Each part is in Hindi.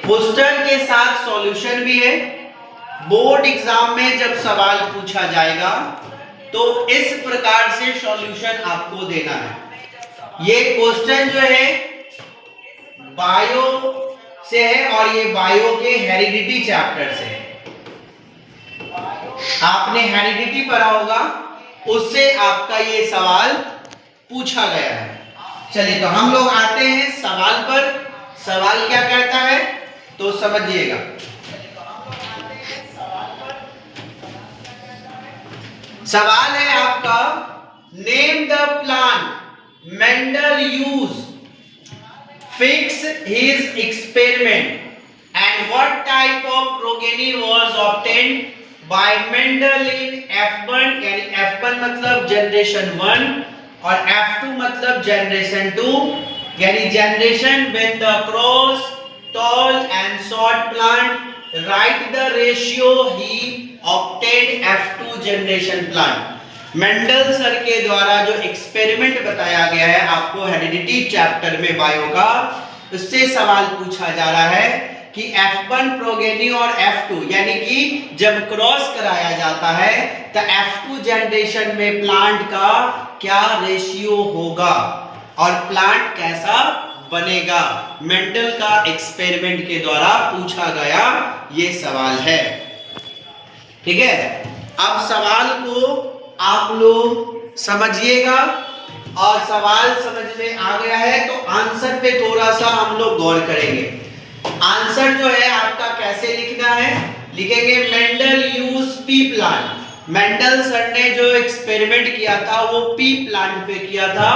पोस्टर के साथ सॉल्यूशन भी है। बोर्ड एग्जाम में जब सवाल पूछा जाएगा तो इस प्रकार से सॉल्यूशन आपको देना है। ये क्वेश्चन जो है बायो से है और ये बायो के हेरिडिटी चैप्टर से है। आपने हेरिडिटी पढ़ा होगा, उससे आपका ये सवाल पूछा गया है। चलिए तो हम लोग आते हैं सवाल पर। सवाल क्या कहता है तो समझिएगा। सवाल है आपका, name the plant Mendel use fix his experiment and what type of progeny was obtained by Mendel in F1, यानी F1 मतलब जनरेशन 1 और F2 मतलब जनरेशन 2, यानी generation when the cross tall and short plant, write the ratio he obtained F2 generation plant। Mendel sir के द्वारा जो एक्सपेरिमेंट बताया गया है आपको हेरिडिटी चैप्टर में बायो का, उससे सवाल पूछा जा रहा है कि F1 प्रोगेनी और F2 यानी कि जब क्रॉस कराया जाता है तो F2 जनरेशन में प्लांट का क्या रेशियो होगा और प्लांट कैसा बनेगा। मेंडल का एक्सपेरिमेंट के द्वारा पूछा गया ये सवाल है। ठीक है, अब सवाल को आप लोग समझिएगा और सवाल समझ में आ गया है तो आंसर पे थोड़ा सा हम लोग गौर करेंगे। आंसर जो है आपका कैसे लिखना है, लिखेंगे Mendel use P plant. Mendel sir ने जो एक्सपेरिमेंट किया था वो पी प्लांट पे किया था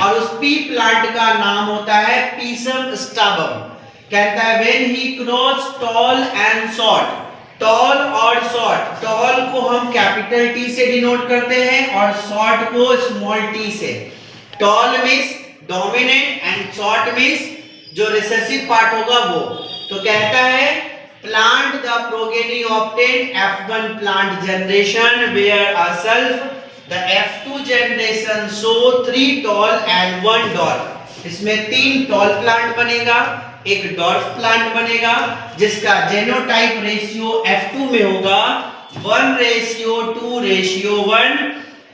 और उस पी प्लांट का नाम होता है पीसम स्टाबम। कहता है when he cross tall and short, tall और शॉर्ट, टॉल को हम कैपिटल टी से डिनोट करते हैं और शॉर्ट को स्मॉल टी से। Tall means dominant and short means जो रिसेसिव पार्ट होगा वो। तो कहता है plant the progeny obtained F1 plant generation where a self the F2 generation show 3 tall and 1 dwarf। इसमें 3 टॉल प्लांट बनेगा, एक डॉर्फ प्लांट बनेगा जिसका जेनोटाइप रेशियो F2 में होगा 1:2:1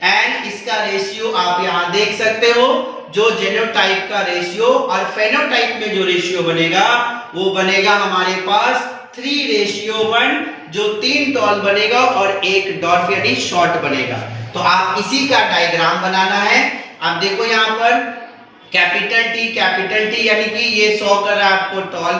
एंड इसका रेशियो आप यहां देख सकते हो, जो जेनोटाइप का रेशियो और फेनोटाइप में जो रेशियो बनेगा वो बनेगा हमारे पास 3:1, जो 3 टॉल बनेगा और एक डॉर्फ यानी शॉर्ट बनेगा। तो आप इसी का डायग्राम बनाना है। आप देखो यहाँ पर कैपिटल टी यानी कि ये 100 कर रहा है आपको टॉल